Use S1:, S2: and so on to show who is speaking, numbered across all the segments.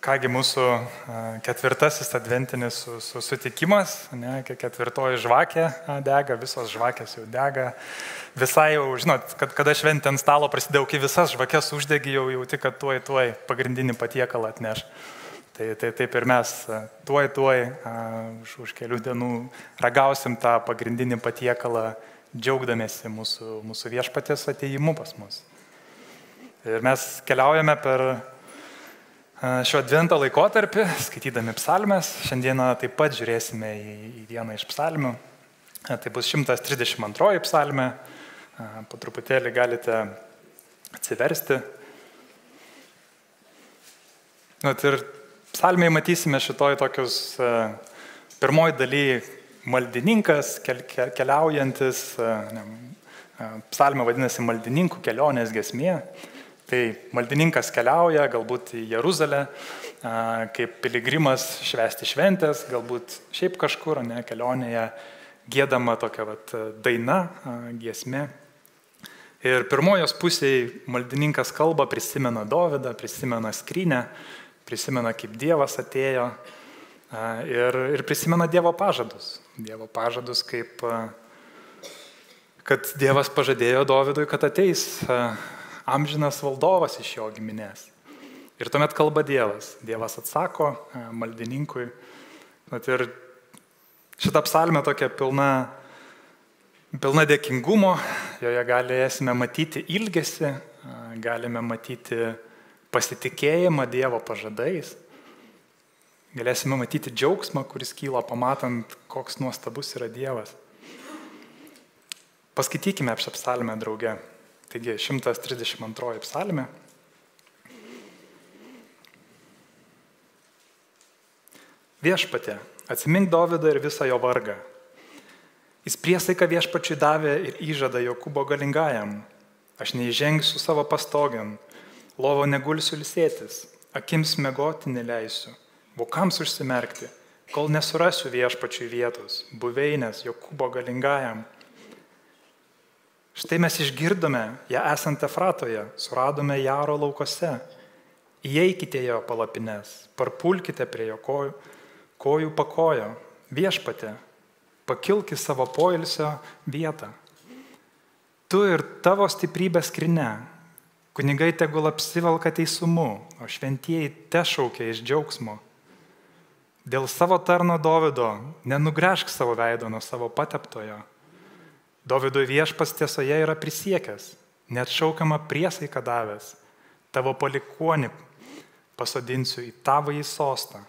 S1: Kągi mūsų ketvirtasis adventinis susitikimas, ketvirtoji žvakė dega, visos žvakės jau dega. Visai jau, žinot, kada šventė ant stalo prasidėjo, kai visas žvakės uždegi, jau jauti, kad tuoj pagrindinį patiekalą atneš. Tai taip ir mes tuoj už kelių dienų ragausim tą pagrindinį patiekalą, džiaugdamėsi mūsų viešpaties atėjimu pas mus. Ir mes keliaujame per šio advento laikotarpį, skaitydami psalmes. Šiandieną taip pat žiūrėsime į vieną iš psalmių. Tai bus 132 psalmė. Po truputėlį galite atsiversti. Ir psalmėje matysime šitoj tokius pirmoji daly maldininkas, keliaujantis. Psalmė vadinasi maldininkų kelionės giesmė. Tai maldininkas keliauja, galbūt į Jeruzalę, kaip piligrimas švęsti šventės, galbūt šiaip kažkur, kelionėje giedama tokia daina, giesmė. Ir pirmojos pusėje maldininkas kalba, prisimena Dovydą, prisimena skrynę, prisimena, kaip Dievas atėjo ir prisimena Dievo pažadus. Dievo pažadus, kad Dievas pažadėjo Dovydui, kad ateis amžinas valdovas iš jo giminės. Ir tuomet kalba Dievas. Dievas atsako maldininkui. Ir šitą psalmę tokia pilna dėkingumo, joje galėsime matyti ilgesį, galime matyti pasitikėjimą Dievo pažadais, galėsime matyti džiaugsmą, kuris kyla pamatant, koks nuostabus yra Dievas. Paskaitykime šią psalmę drauge. Taigi, 132 psalmė. Viešpatie, atsimink Dovydą ir visą jo vargą. Jis priesaiką viešpačiui davė ir įžadą Jokūbo galingajam. Aš neįžengsiu savo pastogėn, lovo negulsiu ilsėtis, akims miegoti neleisiu, vokams užsimerkti, kol nesurasiu viešpačiui vietos, buveinės Jokūbo galingajam. Štai mes išgirdome ją esant Efratoje, suradome Jaro laukose. Įeikite jo palapines, parpulkite prie jo kojų pakojo. Viešpatie, pakilk į savo poilsio vietą. Tu ir tavo stiprybės skrynia, kunigai tegul apsivelka teisumu, o šventieji tešaukia iš džiaugsmo. Dėl savo tarno Dovydo nenugręžk savo veido nuo savo pateptojo. Dovydui viešpas tiesoje yra prisiekęs, net šaukiamą priesaiką davęs, tavo palikuonį pasodinsiu į tavąjį sostą.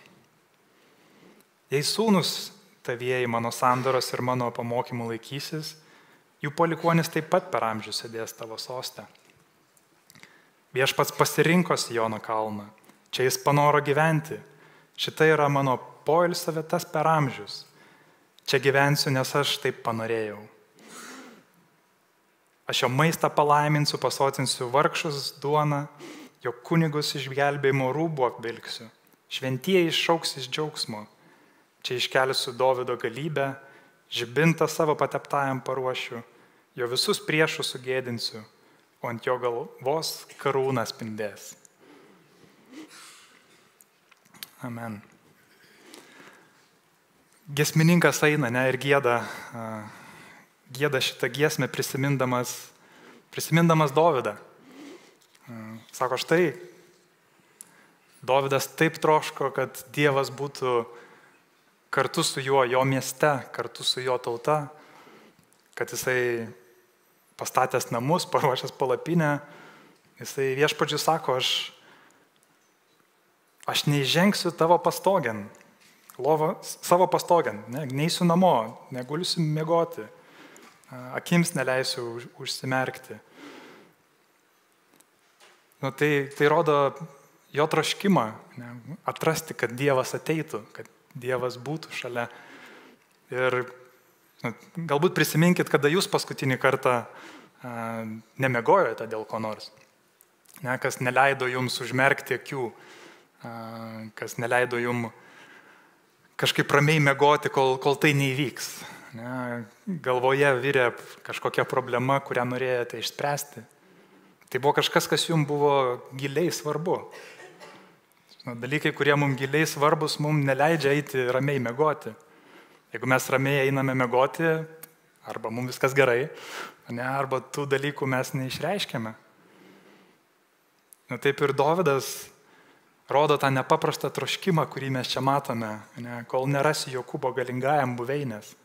S1: Jei sūnus tavieji mano sandoros ir mano pamokymų laikysis, jų palikuonis taip pat per amžius sėdės tavo soste. Viešpats pasirinko Siono kalną, čia jis panoro gyventi, šita yra mano poilsio vietas per amžius, čia gyvensiu, nes aš taip panorėjau. Aš jo maistą palaiminsiu, pasotinsiu vargšus duoną, jo kunigus išgelbėjimo rūbų apvilksiu. Šventieji iššauks iš džiaugsmo. Čia iškelsiu Dovydo galybę, žibintą savo pateptajam paruošiu, jo visus priešus sugėdinsiu, o ant jo galvos karūna spindės. Amen. Giesmininkas eina, ir gieda šitą giesmę prisimindamas Dovydą. Sako, štai, Dovydas taip troško, kad Dievas būtų kartu su juo, jo mieste, kartu su jo tauta, kad jisai pastatęs namus, paruošęs palapinę, jisai viešpačiui sako, aš neįžengsiu tavo pastogėn, savo pastogėn, neisiu namo, negulsiu miegoti. Akims neleisiu užsimerkti. Tai rodo jo troškimą, atrasti, kad Dievas ateitų, kad Dievas būtų šalia. Ir galbūt prisiminkit, kada jūs paskutinį kartą nemiegojote dėl ko nors. Kas neleido jums užmerkti akių, kas neleido jums kažkaip ramiai miegoti, kol tai neįvyks. Galvoje virė kažkokia problema, kurią norėjote išspręsti. Tai buvo kažkas, kas jums buvo giliai svarbu. Dalykai, kurie mums giliai svarbus, mums neleidžia eiti ramiai miegoti. Jeigu mes ramiai einame miegoti, arba mums viskas gerai, arba tų dalykų mes neišreiškiame. Taip ir Dovydas rodo tą nepaprastą troškimą, kurį mes čia matome. Kol nerasi Jokūbo galingajam buveinės,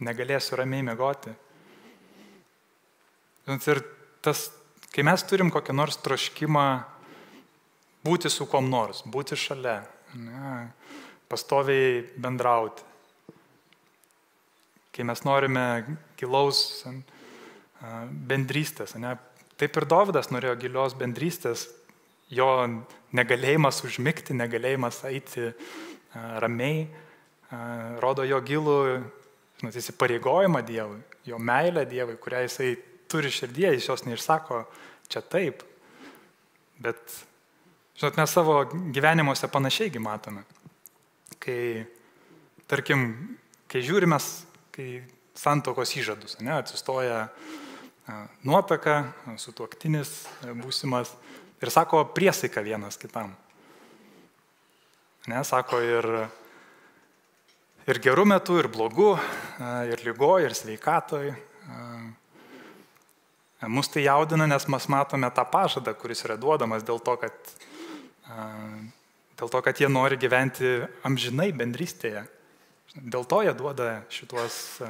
S1: negalėsiu ramiai miegoti. Ir tas, kai mes turim kokią nors troškimą būti su kom nors, būti šalia, pastoviai bendrauti, kai mes norime gilaus bendrystės, taip ir Dovydas norėjo gilios bendrystės, jo negalėjimas užmigti, negalėjimas eiti ramiai, rodo jo gilų įsipareigojimą Dievui, jo meilę Dievui, kurią jisai turi širdyje, jis jos neišsako čia taip. Bet, mes savo gyvenimuose panašiai matome. Kai, tarkim, kai žiūrime, kai santuokos įžadus, atsistoja nuotaka, sutuoktinis būsimas ir sako priesaiką vienas kitam. Sako ir gerų metų, ir blogų, ir lygoj, ir sveikatoj. Mus tai jaudina, nes mes matome tą pažadą, kuris yra duodamas dėl to, kad jie nori gyventi amžinai bendrystėje. Dėl to jie duoda šitos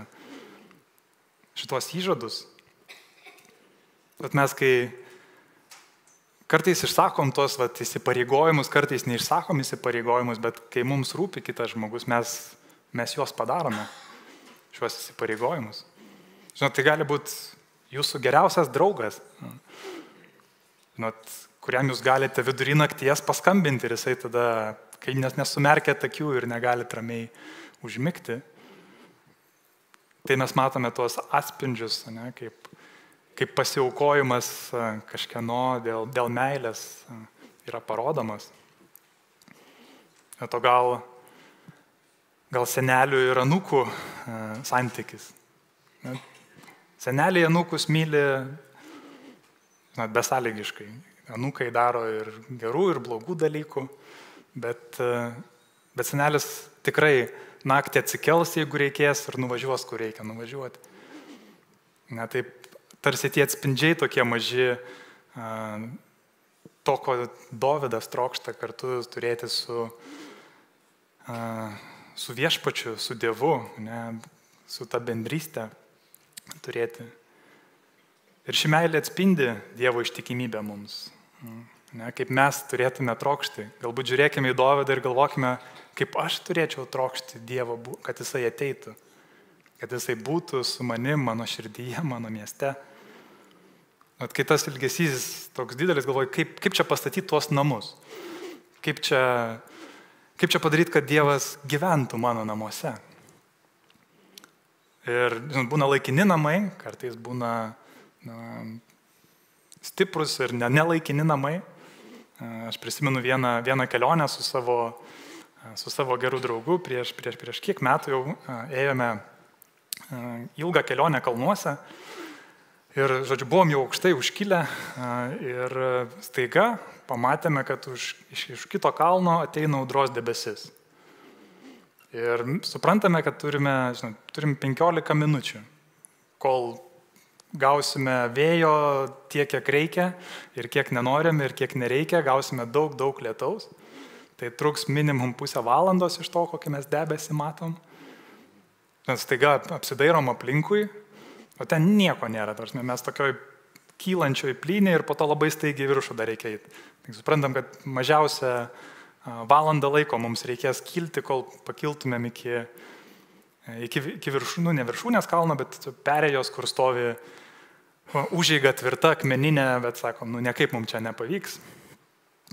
S1: įžadus. Bet mes, kai kartais išsakom tos įsipareigojimus, kartais neišsakom įsipareigojimus, bet kai mums rūpi kitas žmogus, mes juos padarome, šios įsipareigojimus. Tai gali būti jūsų geriausias draugas, kuriam jūs galite vidury nakties paskambinti ir jisai tada, kai nesumerkėt akių ir negalite ramiai užmigti, tai mes matome tuos atspindžius, kaip pasiaukojimas kažkieno dėl meilės yra parodomas. To gal senelių ir anūkų santykis. Seneliai anūkus myli besąlygiškai. Anūkai daro ir gerų, ir blogų dalykų, bet senelis tikrai naktį atsikels, jeigu reikės, ir nuvažiuos, kur reikia nuvažiuoti. Taip, tarsi tie atspindžiai tokie maži, to, ko Dovydas trokšta kartu turėti su viešpačiu, su Dievu, su ta bendrystė turėti. Ir ši meilė atspindi Dievo ištikimybę mums. Kaip mes turėtume trokšti. Galbūt žiūrėkime į Dovydą ir galvokime, kaip aš turėčiau trokšti Dievo, kad jisai ateitų. Kad jisai būtų su manim, mano širdyje, mano mieste. Kai tas ilgesys toks didelis, galvoju, kaip čia pastatyti tuos namus. Kaip čia padaryti, kad Dievas gyventų mano namuose. Ir būna laikini namai, kartais būna stiprus ir nelaikini namai. Aš prisimenu vieną kelionę su savo geru draugu, prieš kiek metų jau ėjome ilgą kelionę kalnuose ir, buvom jau aukštai užkilę ir staiga pamatėme, kad iš kito kalno ateina audros debesis. Ir suprantame, kad turim 15 minučių, kol gausime vėjo tiek, kiek reikia ir kiek nenorim ir kiek nereikia, gausime daug lietaus. Tai truks minimum pusę valandos iš to, kokį mes debesį matom. Mes staiga apsidairom aplinkui, o ten nieko nėra. Mes tokioj kylančioj plynė ir po to labai staigiai viršų dar reikia eiti. Tai suprantam, kad mažiausia valandą laiko mums reikės kilti, kol pakiltumėm iki viršūnų, ne viršūnės kalno, bet perėjos, kur stovi užeiga tvirta, akmeninė, bet sakom, niekaip mums čia nepavyks.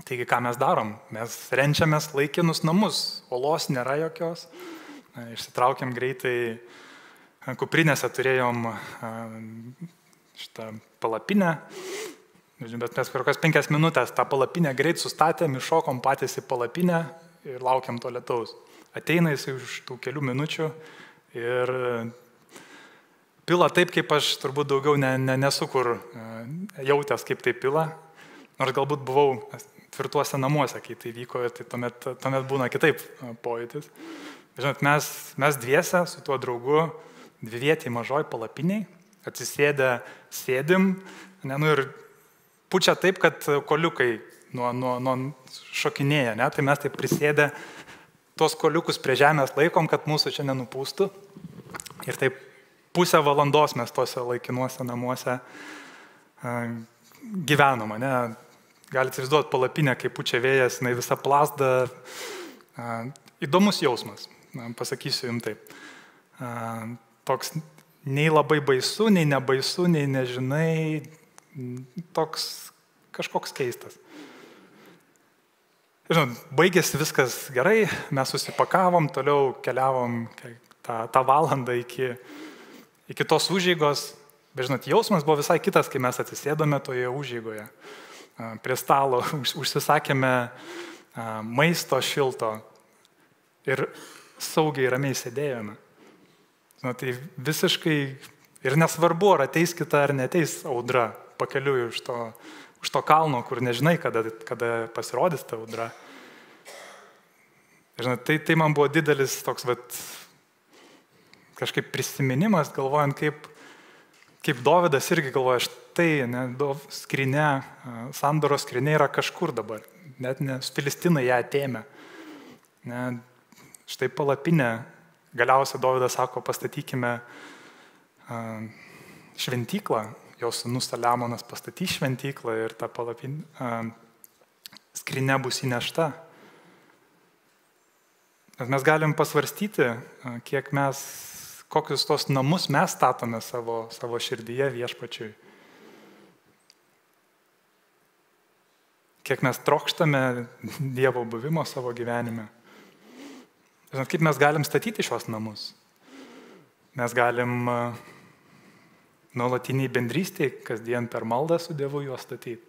S1: Taigi, ką mes darom? Mes renčiamės laikinus namus, olos nėra jokios, išsitraukiam greitai, kuprinėse turėjom šitą palapinę, bet mes per kokias 5 minutės tą palapinę greit sustatėm, iššokom patys į palapinę ir laukiam to lietaus. Ateina jis už tų kelių minučių ir pila taip, kaip aš turbūt daugiau nesu kur jautęs, kaip tai pila. Nors galbūt buvau tvirtuose namuose, kai tai vyko, ir tai tuomet būna kitaip pojūtis. Žinot, mes dviese su tuo draugu dvivietiai mažoj palapiniai, atsisėdę sėdim, ir pučia taip, kad koliukai nuo šokinėja, tai mes taip prisėdę tos koliukus prie žemės laikom, kad mūsų čia nenupūstų. Ir taip pusę valandos mes tose laikinuose namuose gyvenom, Galite įsivaizduoti palapinę, kai pučia vėjas, jinai visa plazda. Įdomus jausmas, pasakysiu jums taip. Toks nei labai baisu, nei nebaisu, nei nežinai, toks kažkoks keistas. Žinot, baigėsi viskas gerai, mes susipakavom, toliau keliavom tą valandą iki tos užeigos, bet žinot, jausmas buvo visai kitas, kai mes atsisėdome toje užeigoje. Prie stalo užsisakėme maisto šilto ir saugiai ramiai sėdėjome. Žinot, tai visiškai ir nesvarbu, ar ateis kita ar neteis audra pakeliui už to kalno, kur nežinai, kada pasirodys ta audra. Žinot, tai man buvo didelis toks kažkaip prisiminimas, galvojant, kaip Dovydas irgi galvoja, štai, skrynia, sandoros skrynia yra kažkur dabar, net nes Filistinai ją atėmė. Štai palapinė, galiausiai Dovydas sako, pastatykime šventyklą, jo sūnus Saliamonas pastatys šventyklą ir ta skrynia bus įnešta. Mes galim pasvarstyti, kokius tos namus mes statome savo širdyje Viešpačiui. Kiek mes trokštame Dievo buvimo savo gyvenime. Žinot, kaip mes galim statyti šios namus? Mes galim nuolatiniai bendrystėj, kasdien per maldą su Dievu juos statyti.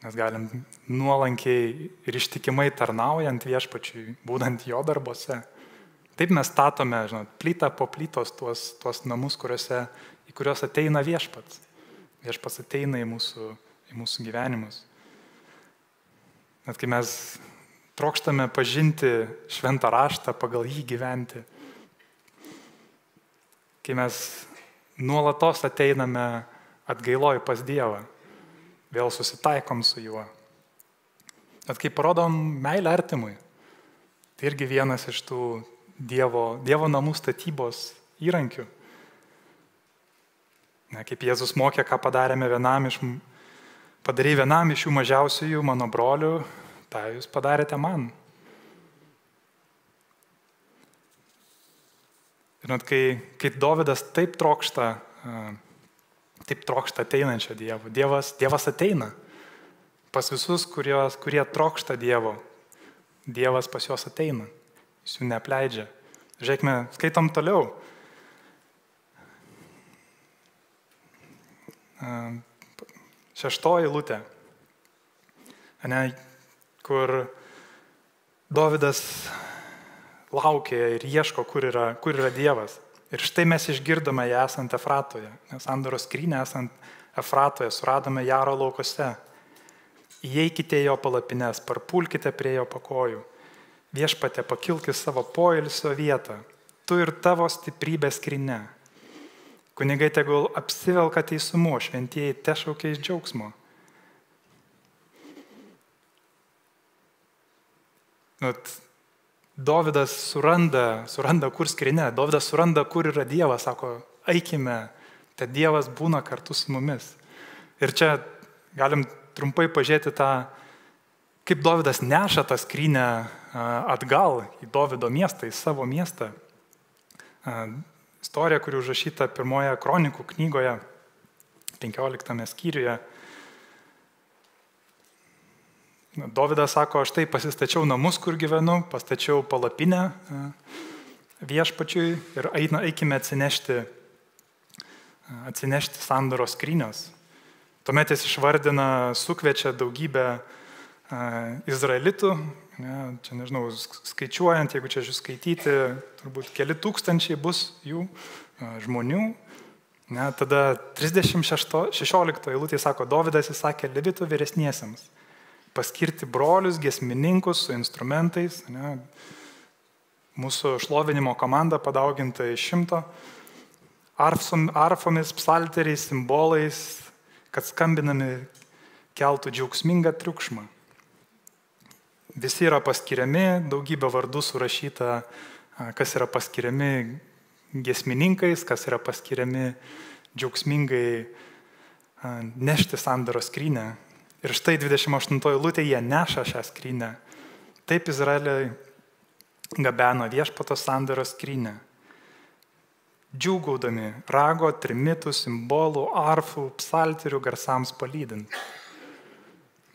S1: Mes galim nuolankiai ir ištikimai tarnaujant Viešpačiui, būdant jo darbose. Taip mes statome, žinot, plytą po plytos tuos namus, į kuriuos ateina Viešpats. Viešpats ateina į mūsų gyvenimus. Net kai mes trokštame pažinti šventą raštą, pagal jį gyventi, kai mes nuolatos ateiname atgailoj pas Dievą, vėl susitaikom su juo. Bet kai parodom meilę artimui, tai irgi vienas iš tų Dievo namų statybos įrankių. Kaip Jėzus mokė, ką padarei vienam iš jų mažiausiųjų mano brolių, tą jūs padarėte man. Žinot, kai Dovydas taip trokšta ateinančio Dievo. Dievas ateina pas visus, kurie trokšta Dievo. Dievas pas juos ateina. Jis jų neapleidžia. Žiūrėkime, skaitom toliau. 6 eilutė, kur Dovydas laukia ir ieško, kur yra Dievas. Ir štai mes išgirdome ją esant Efratoje, nes sandoros skrynią esant Efratoje suradome Jaro laukose. Įeikite jo palapines, parpulkite prie jo pakojų. Viešpatie, pakilk į savo poilsio vietą, tu ir tavo stiprybė skrynia. Kunigai tegul apsivelka teisumu, šventieji tešaukia iš džiaugsmo. Dovydas suranda kur skrynia, Dovydas suranda, kur yra Dievas, sako, eikime, tai Dievas būna kartu su mumis. Ir čia galim trumpai pažiūrėti kaip Dovydas neša tą skrynę atgal į Dovydo miestą, į savo miestą. Istorija, kuri užrašyta 1 Kronikų knygoje, 15 skyriuje. Dovydas sako, aš tai pasistačiau namus, kur gyvenu, pastačiau palapinę Viešpačiui ir eikime atsinešti sandoros skrynios. Tuomet jis išvardina, sukviečia daugybę izraelitų, čia nežinau, skaičiuojant, jeigu čia skaityti, turbūt keli tūkstančiai bus jų žmonių. Tada 16 eilutė sako, Dovydas įsakė levitų vyresniesiems, paskirti brolius, giesmininkus su instrumentais, ne, mūsų šlovinimo komanda padauginta iš 100, arfomis, psalteriais, simbolais, kad skambinami keltų džiaugsmingą triukšmą. Visi yra paskiriami, daugybė vardų surašyta, kas yra paskiriami giesmininkais, kas yra paskiriami džiaugsmingai nešti sandoros skrynę. Ir štai 28 eilutė jie neša šią skrynę. Taip Izraeliai gabeno viešpatos sandoros skrynę. Džiūgaudami rago, trimitų, simbolų, arfų, psalterių garsams palydint.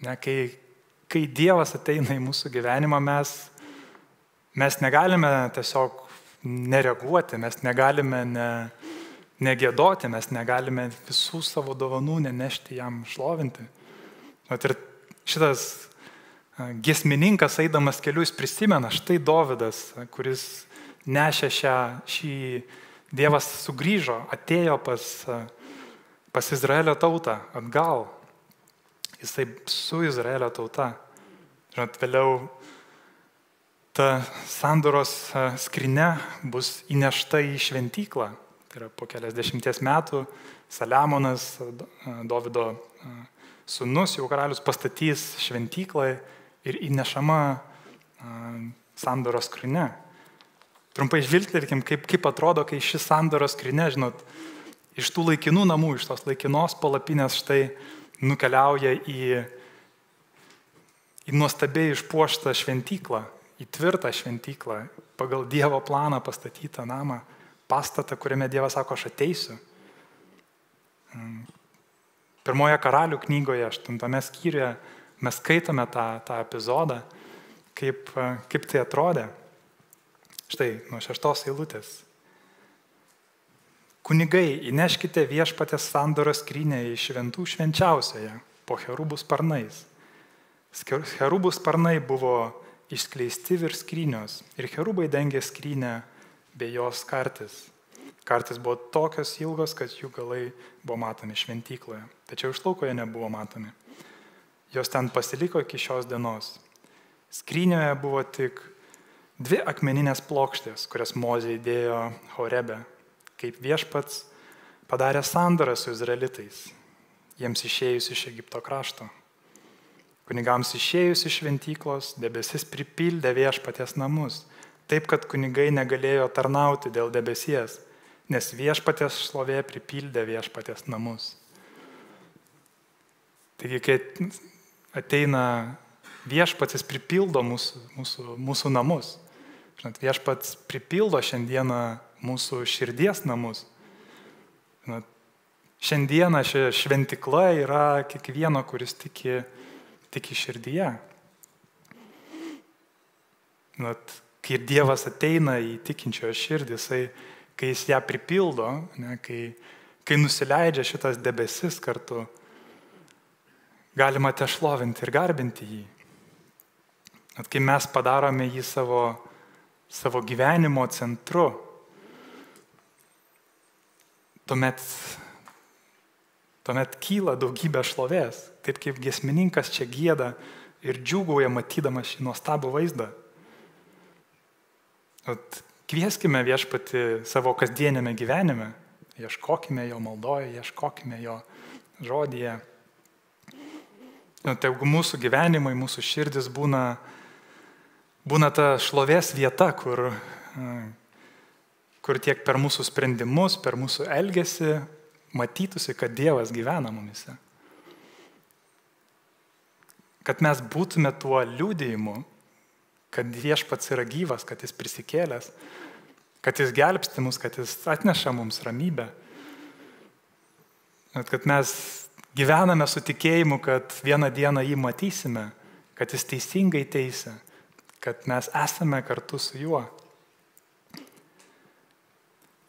S1: Ne, kai Dievas ateina į mūsų gyvenimą, mes negalime tiesiog nereaguoti, mes negalime negėdoti, mes negalime visų savo dovanų nenešti jam šlovinti. Ir šitas giesmininkas eidamas keliu, jis prisimena, štai Dovydas, kuris nešė šį Dievas sugrįžo, atėjo pas Izraelio tautą atgal. Jisai su Izraelio tauta. Žinot, vėliau ta sandoros skrynia bus įnešta į šventyklą. Tai yra po keliasdešimties metų Saliamonas, Dovydo sūnus, jau karalius, pastatys šventyklą ir įnešama sandoros skrynia. Trumpai žvilgtelkim, kaip atrodo, kai ši sandoros skrynia, žinot, iš tų laikinų namų, iš tos laikinos palapinės štai nukeliauja į nuostabiai išpuoštą šventyklą, į tvirtą šventyklą, pagal Dievo planą pastatytą namą, pastatą, kuriame Dievas sako, aš ateisiu. Pirmoje Karalių knygoje, 8 skyriuje, mes skaitome tą epizodą, kaip tai atrodė. Štai nuo 6 eilutės. Kunigai, įneškite viešpatės sandoros skrynę į šventų švenčiausioje po cherubų sparnais. Cherubų sparnai buvo išskleisti virš skrynios ir cherubai dengė skrynę bei jos kartis. Kartis buvo tokios ilgos, kad jų galai buvo matomi šventykloje, tačiau iš laukoje nebuvo matomi. Jos ten pasiliko iki šios dienos. Skrynioje buvo tik 2 akmeninės plokštės, kurias Mozė įdėjo Horebe, kaip viešpats padarė sandorą su izraelitais, jiems išėjus iš Egipto krašto. Kunigams išėjus iš šventyklos, debesis pripildė viešpaties namus, taip, kad kunigai negalėjo tarnauti dėl debesies, nes viešpaties šlovė pripildė viešpaties namus. Taigi, kai ateina viešpatis, pripildo mūsų namus. Žinot, viešpats pripildo šiandieną mūsų širdies namus. Žinot, šiandieną ši šventikla yra kiekvieno, kuris tiki širdyje. Žinot, kai Dievas ateina į tikinčiojo širdį, kai jis ją pripildo, ne, kai nusileidžia šitas debesis kartu, galima te šlovinti ir garbinti jį. At kai mes padarome jį savo gyvenimo centru, tuomet kyla daugybė šlovės, taip kaip giesmininkas čia gieda ir džiūgauja matydamas šį nuostabų vaizdą. At kvieskime viešpatį savo kasdienėme gyvenime, ieškokime jo maldoje, ieškokime jo žodyje. Tai jeigu mūsų gyvenimai, mūsų širdis būna ta šlovės vieta, kur tiek per mūsų sprendimus, per mūsų elgesį matytųsi, kad Dievas gyvena mumise. Kad mes būtume tuo liudijimu, kad Viešpats yra gyvas, kad jis prisikėlęs, kad jis gelbsti mus, kad jis atneša mums ramybę. Kad mes gyvename su tikėjimu, kad vieną dieną jį matysime, kad jis teisingai teisia, kad mes esame kartu su juo.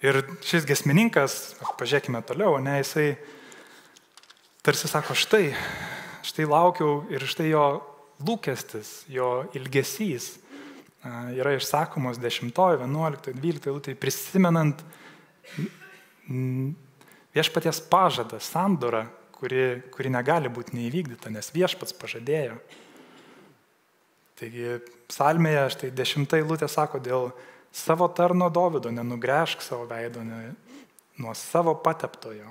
S1: Ir šis giesmininkas, pažiūrėkime toliau, ne, jisai tarsi sako, štai laukiau ir štai jo lūkestis, jo ilgesys yra išsakomos 10, 11, 12 eilutėje, prisimenant viešpaties pažadą, sandorą, kuri negali būti neįvykdyta, nes viešpats pažadėjo. Taigi psalmėje štai 10 eilutė sako, dėl savo tarno Dovydo nenugręžk savo veido nuo savo pateptojo.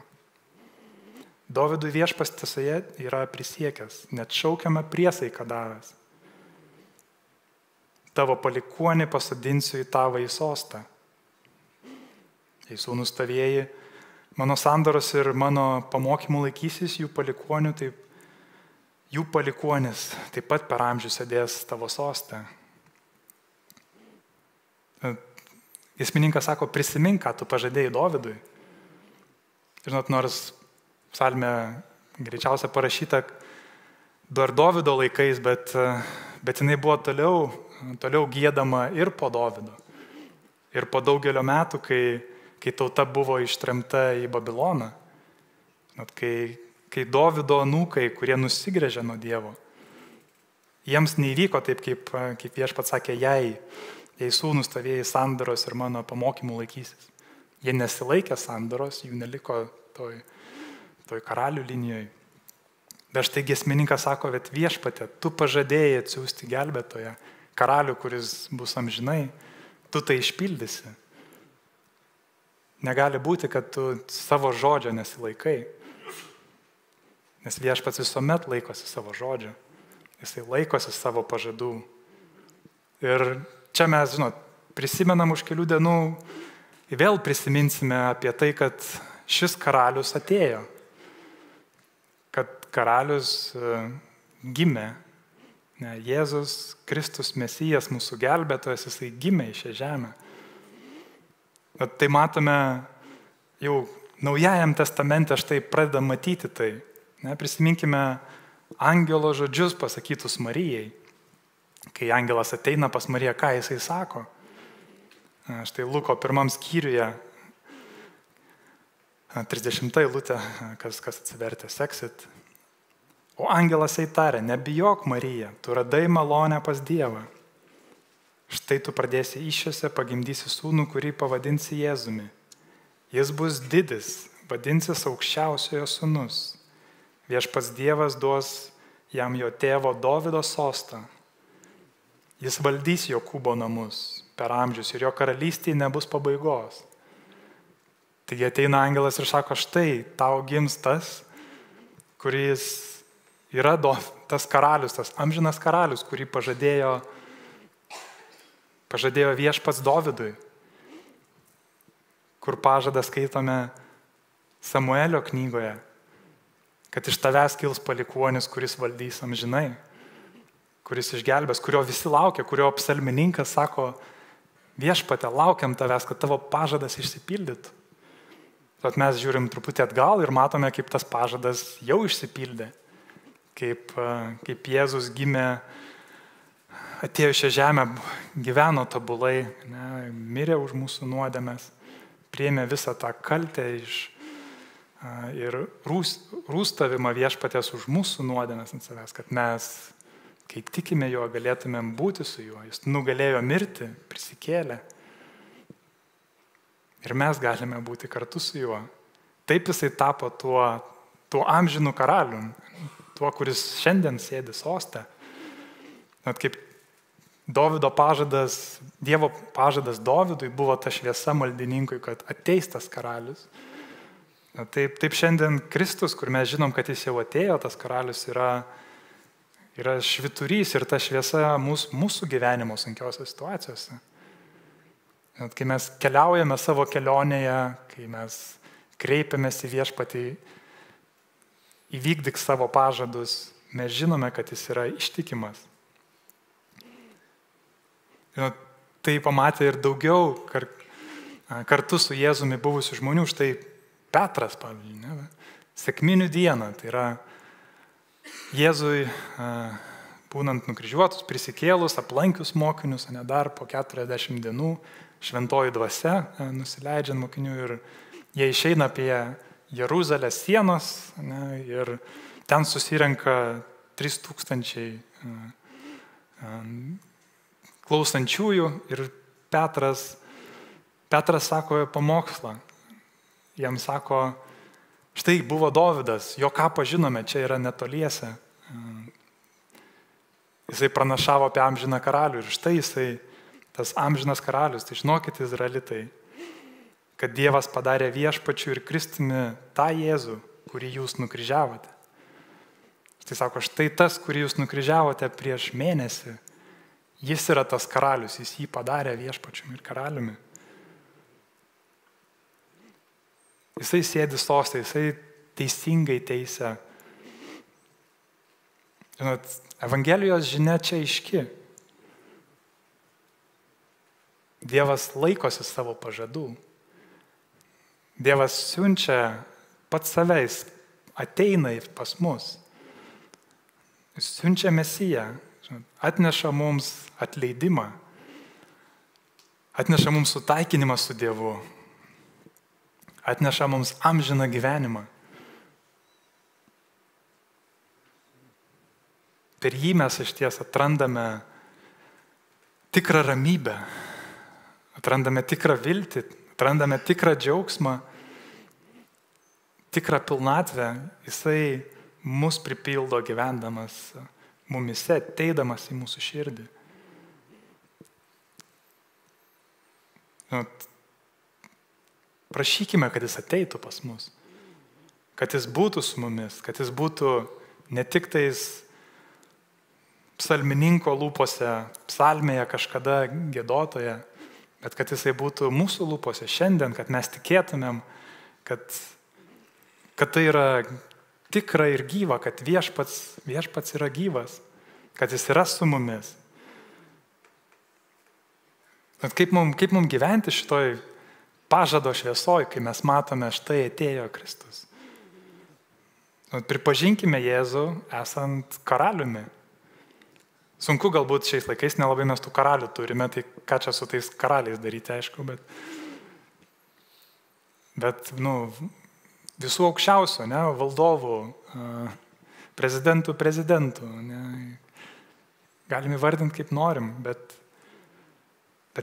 S1: Dovydui Viešpats tiesoje yra prisiekęs, net šaukiamą priesaiką davęs. Tavo palikuonį pasodinsiu į tavą į sostą. Jei sūnūs tavieji mano sandoros ir mano pamokymų laikysis jų palikuonių, taip jų palikuonis taip pat per amžių sėdės tavo sostą. Giesmininkas sako, prisimink, ką tu pažadėjai Dovydui. Žinot, nors psalmė greičiausia parašyta dar Dovydo laikais, bet jinai buvo toliau giedama ir po Dovydo. Ir po daugelio metų, kai tauta buvo ištremta į Babiloną. Kai Dovydo anūkai, kurie nusigręžė nuo Dievo, jiems neįvyko taip, kaip Viešpats sakė, jei sūnūs tavieji sandoros ir mano pamokymų laikysis. Jie nesilaikė sandoros, jų neliko toj karalių linijoje. Bet štai giesmininkas sako, bet Viešpate, tu pažadėjai atsiųsti gelbėtoją, karalių, kuris bus amžinai, tu tai išpildysi. Negali būti, kad tu savo žodžio nesilaikai. Nes Viešpats visuomet laikosi savo žodžio. Jisai laikosi savo pažadų. Ir čia mes, prisimenam už kelių dienų, vėl prisiminsime apie tai, kad šis karalius atėjo. Kad karalius gimė. Jėzus Kristus Mesijas, mūsų gelbėtojas, jisai gimė į šią žemę. Bet tai matome jau Naujajam testamente, štai pradedam matyti tai. Prisiminkime angelo žodžius pasakytus Marijai. Kai angelas ateina pas Mariją, ką jisai sako? Štai Luko 1 skyriuje, 30 eilutė, kas atsivertė, seksit. O angelas jai tarė, nebijok Marija, tu radai malonę pas Dievą. Štai tu pradėsi įsčiose, pagimdysi sūnų, kurį pavadinsi Jėzumi. Jis bus didis, vadinsis aukščiausiojo sūnus. Viešpats Dievas duos jam jo tėvo Dovydo sostą. Jis valdys Jokūbo namus per amžius ir jo karalystėje nebus pabaigos. Taigi ateina angelas ir sako, štai tau gims tas, kuris yra tas karalius, tas amžinas karalius, kurį pažadėjo Viešpats Dovydui, kur pažadą skaitome Samuelio knygoje, kad iš tavęs kils palikuonis, kuris valdys amžinai, kuris išgelbės, kurio visi laukia, kurio psalmininkas sako, Viešpate, laukiam tavęs, kad tavo pažadas išsipildytų. Tad mes žiūrim truputį atgal ir matome, kaip tas pažadas jau išsipildė, kaip Jėzus gimė, atėjo šią žemę, gyveno tobulai, mirė už mūsų nuodėmes, priėmė visą tą kaltę ir rūstavimą Viešpaties už mūsų nuodėmes ant savęs, kad mes, kai tikime juo, galėtumėm būti su juo. Jis nugalėjo mirti, prisikėlė. Ir mes galime būti kartu su juo. Taip jisai tapo tuo amžinu karalium, tuo, kuris šiandien sėdi soste. Net kaip Dovydo pažadas, Dievo pažadas Dovydui buvo ta šviesa maldininkui, kad ateis tas karalius. Taip šiandien Kristus, kur mes žinom, kad jis jau atėjo, tas karalius yra švyturys ir ta šviesa mūsų gyvenimo sunkiose situacijose. Net kai mes keliaujame savo kelionėje, kai mes kreipiamės į Viešpatį, įvykdyk savo pažadus, mes žinome, kad jis yra ištikimas. Tai pamatė ir daugiau kartu su Jėzumi buvusių žmonių. Štai Petras, pavyzdžiui, sekminių dieną, tai yra Jėzui būnant nukryžiuotus, prisikėlus, aplankius mokinius, dar po 40 dienų šventoji dvasia nusileidžiant mokinių ir jie išeina apie Jeruzalės sienos ir ten susirenka 3000 klausančiųjų ir Petras sako pamokslą. Jam sako, štai buvo Dovydas, jo kapą žinome, čia yra netoliese. Jisai pranašavo apie amžiną karalių ir štai jisai, tas amžinas karalius, tai žinokit, izraelitai, kad Dievas padarė viešpačiu ir Kristumi tą Jėzų, kurį jūs nukryžiavote. Tai sako, štai tas, kurį jūs nukryžiavote prieš mėnesį, jis yra tas karalius, jis jį padarė viešpačiumi ir karaliumi. Jisai sėdi sostą, jisai teisingai teisia. Žinot, Evangelijos žinia čia aiški. Dievas laikosi savo pažadų. Dievas siunčia pats savęs, ateina pas mus. Jis siunčia Mesiją, atneša mums atleidimą, atneša mums sutaikinimą su Dievu, atneša mums amžiną gyvenimą. Per jį mes iš ties atrandame tikrą ramybę, atrandame tikrą viltį, atrandame tikrą džiaugsmą, tikrą pilnatvę. Jisai mus pripildo gyvendamas mumise, ateidamas į mūsų širdį. Prašykime, kad jis ateitų pas mus, kad jis būtų su mumis, kad jis būtų ne tik tais psalmininko lūpose, psalmėje kažkada giedotoje, bet kad jisai būtų mūsų lūpose šiandien, kad mes tikėtumėm, kad tai yra tikra ir gyva, kad viešpats yra gyvas, kad jis yra su mumis. Bet kaip mums gyventi šitoj pažado šviesoj, kai mes matome, štai atėjo Kristus. Pripažinkime Jėzų esant karaliumi. Sunku galbūt šiais laikais, nelabai mes tų karalių turime, tai ką čia su tais karaliais daryti, aišku, bet visų aukščiausių, valdovų, prezidentų, galime įvardinti kaip norim, bet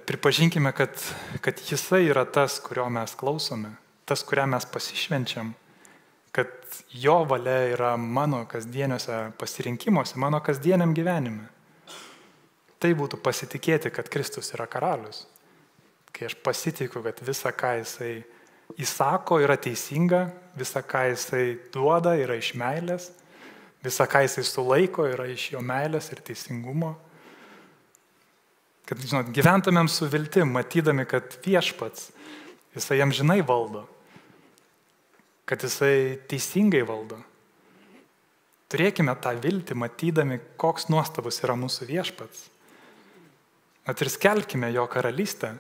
S1: pripažinkime, kad jisai yra tas, kurio mes klausome, tas, kurią mes pasišvenčiam, kad jo valia yra mano kasdieniuose pasirinkimuose, mano kasdieniam gyvenime. Tai būtų pasitikėti, kad Kristus yra karalius. Kai aš pasitikiu, kad visa, ką jisai įsako, yra teisinga, visa, ką jisai duoda, yra iš meilės, visa, ką jisai sulaiko, yra iš jo meilės ir teisingumo. Kad, gyventumėm su viltim, matydami, kad viešpats, jisai amžinai valdo, kad jisai teisingai valdo. Turėkime tą viltį, matydami, koks nuostabus yra mūsų viešpats. Ir skelbkime jo karalystę,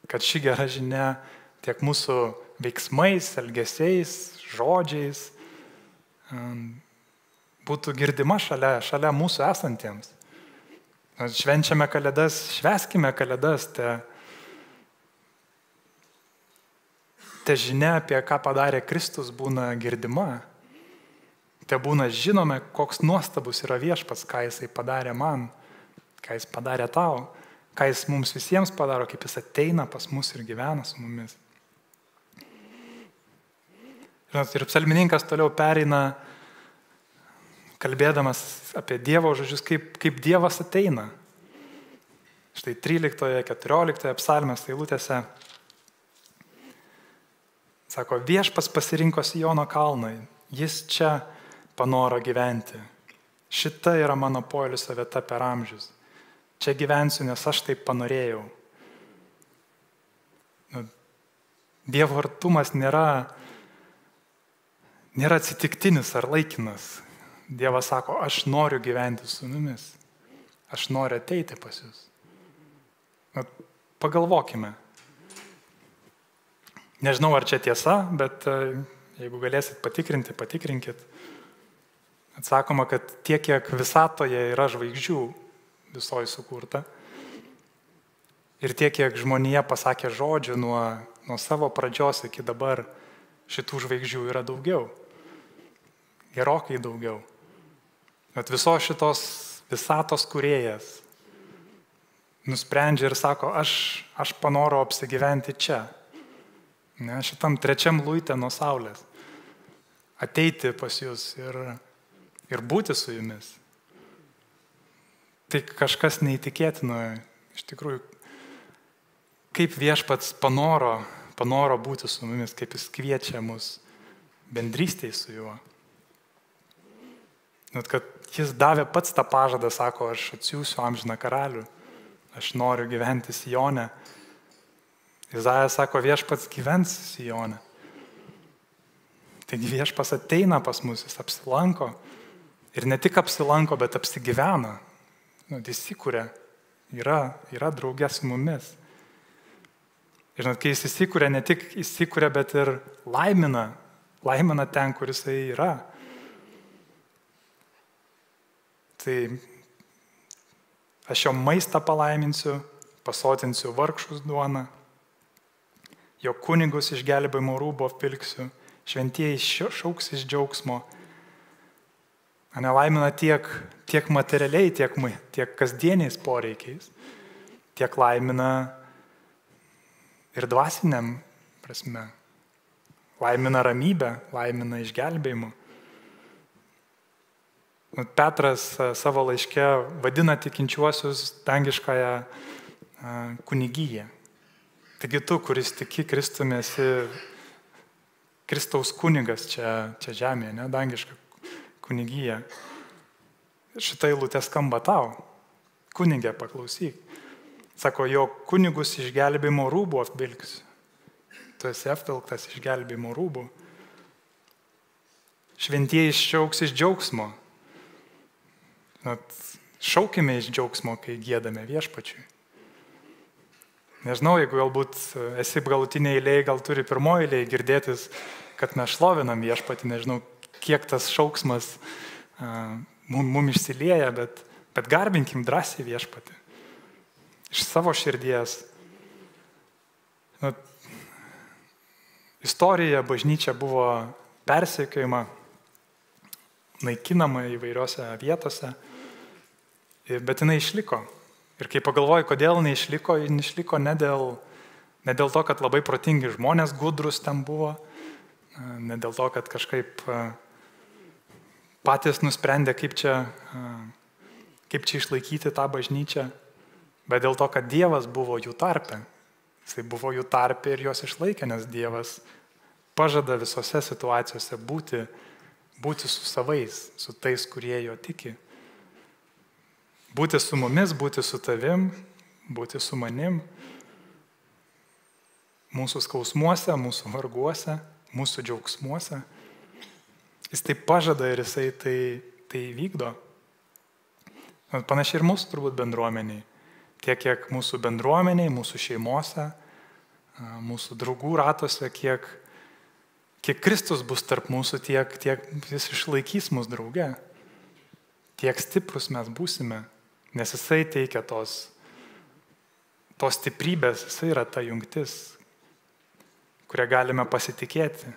S1: kad ši gera žinia tiek mūsų veiksmais, elgesiais, žodžiais būtų girdima šalia mūsų esantiems. Švenčiame Kalėdas, švęskime Kalėdas, te žinia, apie ką padarė Kristus, būna girdima. Te būna žinome, koks nuostabus yra viešpats, ką jisai padarė man, ką jis padarė tau, ką jis mums visiems padaro, kaip jis ateina pas mus ir gyvena su mumis. Ir psalmininkas toliau pereina, kalbėdamas apie Dievo žodžius, kaip Dievas ateina. Štai 13-14 psalmės eilutėse sako, viešpats pasirinko Siono kalną, jis čia panoro gyventi. Šita yra mano poilsio vieta per amžius. Čia gyvensiu, nes aš taip panorėjau. Dievo artumas nėra atsitiktinis ar laikinas. Dievas sako, aš noriu gyventi su jumis. Aš noriu ateiti pas jūs. Pagalvokime. Nežinau, ar čia tiesa, bet jeigu galėsit patikrinti, patikrinkit. Atsakoma, kad tiek, kiek visatoje yra žvaigždžių, visoji sukurta. Ir tiek, kiek žmonija pasakė žodžių nuo savo pradžios iki dabar, šitų žvaigždžių yra daugiau. Gerokai daugiau. Bet visos šitos visatos kūrėjas nusprendžia ir sako, aš panorau apsigyventi čia. Šitam trečiam luite nuo saulės. Ateiti pas jūs ir būti su jumis. tai kažkas neįtikėtino, iš tikrųjų, kaip viešpats panoro būti su mumis, kaip jis kviečia mus bendrystėj su juo. Net kad jis davė pats tą pažadą, sako, aš atsiųsiu amžiną karalių, aš noriu gyventi Sione. Izaijas sako, viešpats gyvens Sione. Taigi viešpas ateina pas mus, jis apsilanko. Ir ne tik apsilanko, bet apsigyvena. Jis įsikūrė, yra draugė su mumis. Ir kai jis įsikūrė, ne tik įsikūrė, bet ir laimina ten, kur jisai yra. Tai aš jo maistą palaiminsiu, pasotinsiu vargšus duoną, jo kunigus iš gelbėjimo rūbo pilksiu, šventieji šauks iš džiaugsmo. Mane laimina tiek materialiai, tiek kasdieniais poreikiais, tiek laimina ir dvasiniam prasme. Laimina ramybę, laimina išgelbėjimu. Petras savo laiške vadina tikinčiuosius dangiškąją kunigyją. Taigi tu, kuris tiki Kristumi, esi Kristaus kunigas čia žemėje, ne, dangiška kunigyja. Šitą eilutę skamba tau. Kunigė, paklausyk. Sako, jo kunigus iš gelbėjimo rūbų apvilksiu. Tu esi apvilktas iš gelbėjimo rūbų. Šventieji šauks iš džiaugsmo. Šaukime iš džiaugsmo, kai giedame viešpačiui. Nežinau, jeigu galbūt esi galutinėje eilėje, gal turi pirmoje eilėje girdėtis, kad mes šlovinam viešpatį, nežinau, kiek tas šauksmas mum išsilieja, bet garbinkim drąsiai viešpatį. Iš savo širdies. Istorija bažnyčia buvo persekiojama, naikinama įvairiose vietose, bet jinai išliko. Ir kai pagalvoju, kodėl jinai išliko ne dėl to, kad labai protingi žmonės gudrus ten buvo, ne dėl to, kad kažkaip patys nusprendė, kaip čia išlaikyti tą bažnyčią, bet dėl to, kad Dievas buvo jų tarpe. Jisai buvo jų tarpe ir juos išlaikė, nes Dievas pažada visose situacijose būti su savais, su tais, kurie jo tiki. Būti su mumis, būti su tavim, būti su manim, mūsų skausmuose, mūsų varguose, mūsų džiaugsmuose. Jis tai pažada ir jisai tai vykdo. Panašiai ir mūsų turbūt bendruomeniai. Tiek, kiek mūsų bendruomeniai, mūsų šeimose, mūsų draugų ratuose, kiek Kristus bus tarp mūsų, tiek jis išlaikys mus drauge. Tiek stiprus mes būsime. Nes jisai teikia tos stiprybės, jisai yra ta jungtis, kurią galime pasitikėti.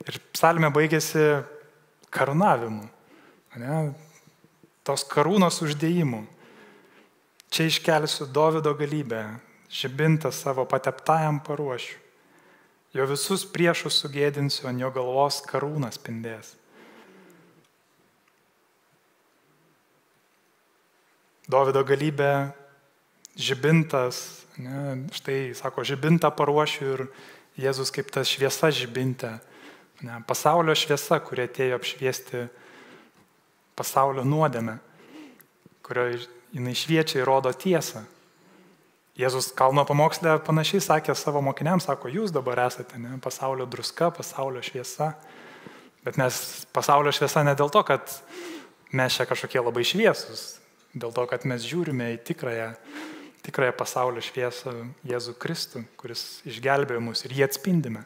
S1: Ir psalmė baigėsi karūnavimu, ne? Tos karūnos uždėjimu. Čia iškelsiu Dovydo galybę, žibintą savo pateptajam paruošiu. Jo visus priešus sugėdinsiu, ant jo galvos karūnas spindės. Dovydo galybė, žibintas, ne, štai, sako, žibintą paruošiu ir Jėzus kaip tas šviesa žibintė, ne, pasaulio šviesa, kurie atėjo apšviesti pasaulio nuodėmę, kurioje jinai šviečia ir rodo tiesą. Jėzus kalno pamoksle panašiai sakė savo mokiniams, sako, jūs dabar esate, ne, pasaulio druska, pasaulio šviesa, bet mes pasaulio šviesa ne dėl to, kad mes čia kažkokie labai šviesus, dėl to, kad mes žiūrime į tikrąją pasaulio šviesą Jėzų Kristų, kuris išgelbėjo mus ir jį atspindime.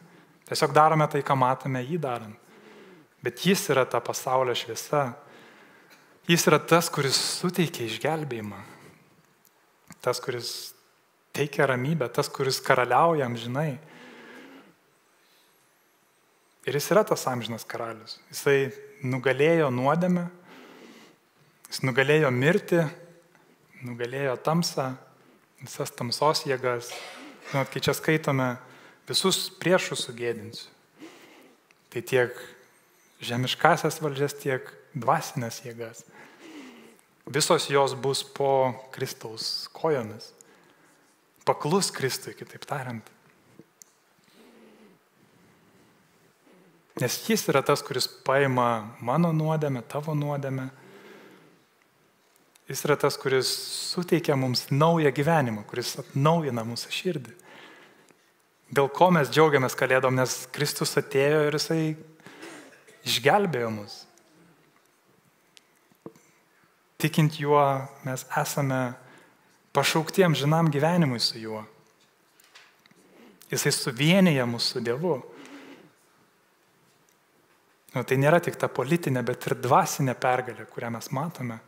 S1: Tiesiog darome tai, ką matome jį darant. Bet jis yra ta pasaulio šviesa. Jis yra tas, kuris suteikia išgelbėjimą. Tas, kuris teikia ramybę, tas, kuris karaliauja amžinai. Ir jis yra tas amžinas karalius. Jisai nugalėjo nuodėmę, jis nugalėjo mirtį, nugalėjo tamsą, visas tamsos jėgas. Kai čia skaitome, visus priešus sugėdinsiu. Tai tiek žemiškasias valdžias, tiek dvasinės jėgas. Visos jos bus po Kristaus kojomis. Paklus Kristui, kitaip tariant. Nes jis yra tas, kuris paima mano nuodėmę, tavo nuodėmę. Jis yra tas, kuris suteikia mums naują gyvenimą, kuris atnaujina mūsų širdį. Dėl ko mes džiaugiamės Kalėdom, nes Kristus atėjo ir jisai išgelbėjo mus. Tikint juo mes esame pašaukti amžinam gyvenimui su juo. Jisai suvienyja mus su Dievu. Tai nėra tik ta politinė, bet ir dvasinė pergalė, kurią mes matome.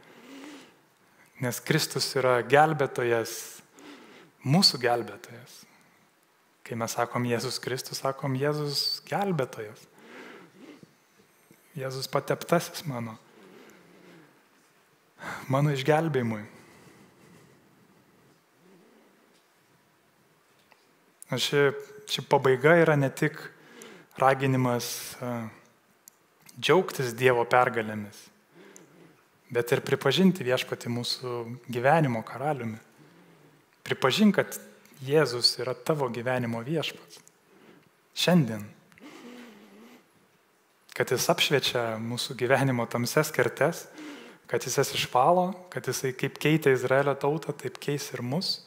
S1: Nes Kristus yra gelbėtojas, mūsų gelbėtojas. Kai mes sakom Jėzus Kristus, sakom Jėzus gelbėtojas. Jėzus pateptasis mano išgelbėjimui. Ši pabaiga yra ne tik raginimas džiaugtis Dievo pergalėmis, bet ir pripažinti Viešpatį mūsų gyvenimo karaliumi. Pripažink, kad Jėzus yra tavo gyvenimo viešpats. Šiandien. Kad jis apšviečia mūsų gyvenimo tamsias kertes, kad jis jas išvalo, kad jisai kaip keitė Izraelio tautą, taip keis ir mus.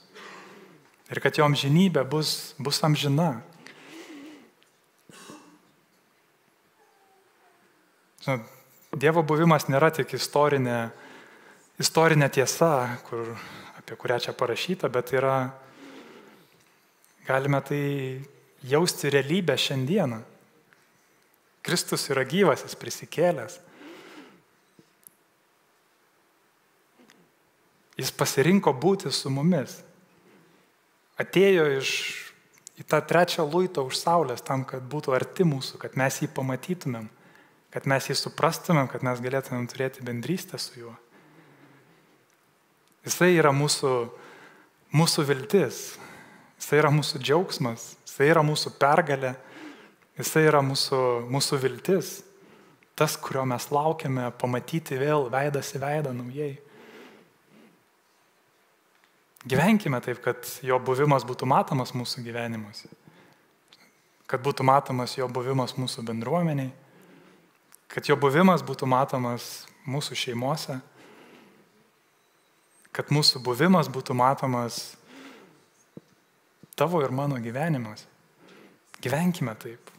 S1: Ir kad jo amžinybė bus amžina. Dievo buvimas nėra tik istorinė tiesa, apie kurią čia parašyta, bet galime tai jausti realybę šiandieną. Kristus yra gyvas, jis prisikėlęs. Jis pasirinko būti su mumis. Atėjo į tą trečią luitą už saulės tam, kad būtų arti mūsų, kad mes jį pamatytumėm, kad mes jį suprastumėm, kad mes galėtumėm turėti bendrystę su juo. Jisai yra mūsų viltis, jisai yra mūsų džiaugsmas, jisai yra mūsų pergalė, jisai yra mūsų viltis, tas, kurio mes laukiame pamatyti vėl veidas į veidą naujai. Gyvenkime taip, kad jo buvimas būtų matomas mūsų gyvenimuose, kad būtų matomas jo buvimas mūsų bendruomeniai, kad jo buvimas būtų matomas mūsų šeimose, kad mūsų buvimas būtų matomas tavo ir mano gyvenimuose. Gyvenkime taip.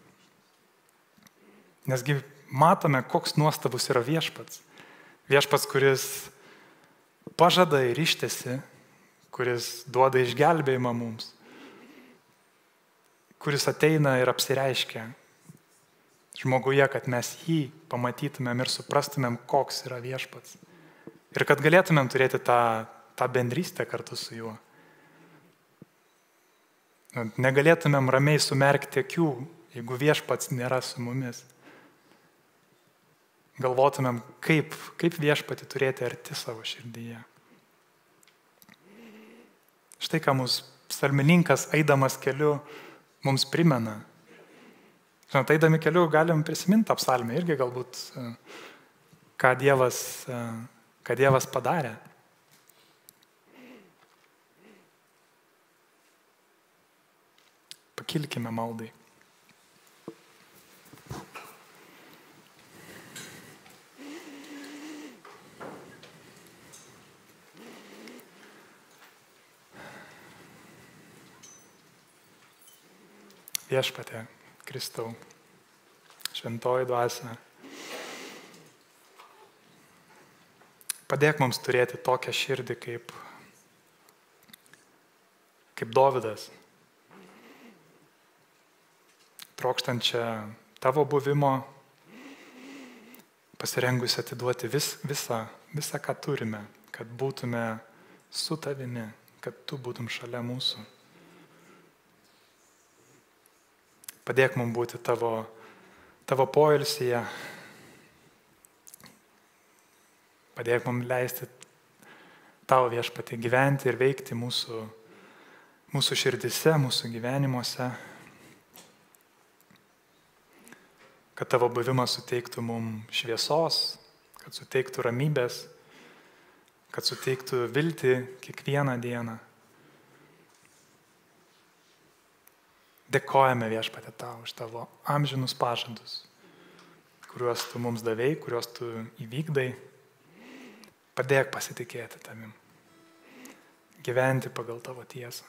S1: Nesgi matome, koks nuostabus yra Viešpats. Viešpats, kuris pažada ir ištesi, kuris duoda išgelbėjimą mums, kuris ateina ir apsireiškia žmoguje, kad mes jį pamatytumėm ir suprastumėm, koks yra Viešpats. Ir kad galėtumėm turėti tą bendrystę kartu su juo. Negalėtumėm ramiai sumerkti akių, jeigu Viešpats nėra su mumis. Galvotumėm, kaip Viešpatį turėti arti savo širdyje. Štai ką mūsų psalmininkas, eidamas keliu, mums primena. Žinot, eidami keliu galim prisiminti tą psalmę irgi galbūt, ką Dievas padarė. Pakilkime maldai. Viešpatie, Kristau, šventoji dvasia, padėk mums turėti tokią širdį kaip Dovydas, trokštančią tavo buvimo, pasirengusi atiduoti visą, ką turime, kad būtume su tavimi, kad tu būtum šalia mūsų. Padėk mums būti tavo poilsyje. Padėk mums leisti tavo Viešpatį gyventi ir veikti mūsų širdise, mūsų gyvenimuose. Kad tavo buvimas suteiktų mums šviesos, kad suteiktų ramybės, kad suteiktų viltį kiekvieną dieną. Dėkojame Viešpatie tau už tavo amžinus pažadus, kuriuos tu mums davei, kuriuos tu įvykdai. Padėk pasitikėti tavim, gyventi pagal tavo tiesą.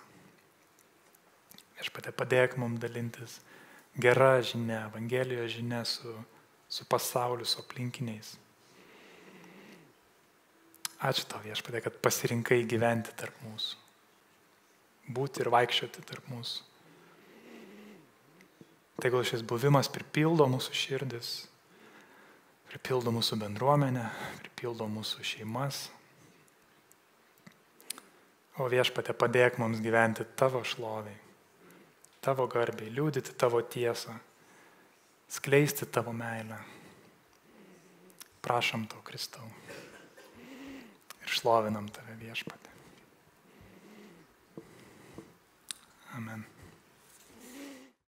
S1: Viešpatie, padėk mums dalintis gera žinia, Evangelijos žinia su pasauliu, su aplinkiniais. Ačiū tau, Viešpatie, kad pasirinkai gyventi tarp mūsų, būti ir vaikščioti tarp mūsų. Tegul šis buvimas pripildo mūsų širdis, pripildo mūsų bendruomenę, pripildo mūsų šeimas. O Viešpatie, padėk mums gyventi tavo šloviai, tavo garbiai, liudyti tavo tiesą, skleisti tavo meilę. Prašom to, Kristau. Ir šlovinam tave, Viešpatie. Amen.